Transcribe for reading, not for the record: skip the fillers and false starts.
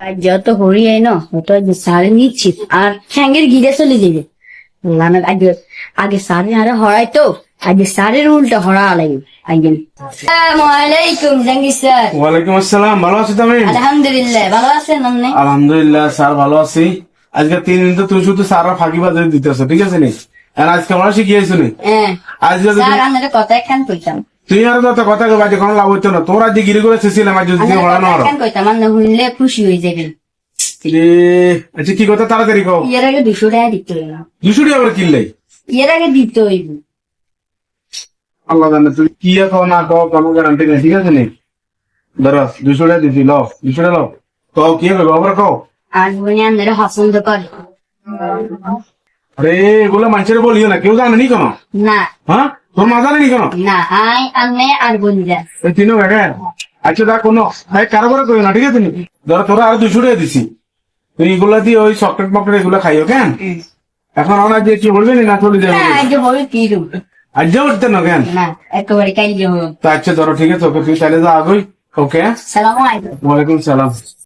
আর যত হরিয়াই না অত সারে নিচ্ছি আর ঠ্যাঙ্গের গিরে চলে যাবে লানা আগে আগে সারে আরে হরাই তো আগে সারের উল্টা হরা লাগে আগে আসসালামু আলাইকুম জাঙ্গির স্যার। ওয়ালাইকুম আসসালাম, ভালো আছো তুমি? আলহামদুলিল্লাহ ভালো আছেন আপনি? আলহামদুলিল্লাহ স্যার ভালো আছি। আজকে 3 দিন তো তুমি শুধু স্যাররা ফাঁকি বাজে দিতেছো, ঠিক আছে নি? আর আজকে আমরা শিখিয়েছো নি? হ্যাঁ আজকে স্যার আপনাদের কথা একখান কইতাম। তুই আর তো কথা বাজে কোনো লাভ হইতো না। তোর আজকে গিরি করে শেষিলাম আজ যদি আপনাদের পড়ানো কথা আরো। একখান কইতাম আপনি শুনলে খুশি হয়ে যাবেন। আচ্ছা কি কথা তাড়াতাড়ি কও। এর আগে 200 টাকা দিতে হইব। 200 টাকা করে কিনলে? এর আগে দিতে হইব। আল্লাহ জানে তুই কি কও না কও কোনো গ্যারান্টি নেই, ঠিক আছে নি? ধরো 200 টাকা দিছি, লও 200 টাকা লও। কও কি হবে বাবা কও। আর বনি আপনারা পছন্দ করে আরে এগুলো মানুষের বলিও না, কেউ জানে নি কেন? না হ্যাঁ তোর মা জানে নি কেন? না আই আপনি আর বনিরা এই তিনও বেটা। আচ্ছা দা কোনো কারো করে করিও না, ঠিক আছে নি? ধরো তোরা আর 200 টাকা দিছি, তুই এগুলা দিয়ে ওই চকলেট মকলেট এগুলো খাইও কেন? এখন আমরা যে কি বলবি না চলে যাবে? না আজ হবে কি রূপ আজ যে উঠতে না কেন? না একেবারে কাইলে হবে। তা আচ্ছা ধরো ঠিক আছে, ওকে তুই তাহলে যা আগই। ওকে সালামু আলাইকুম। ওয়ালাইকুম সালাম।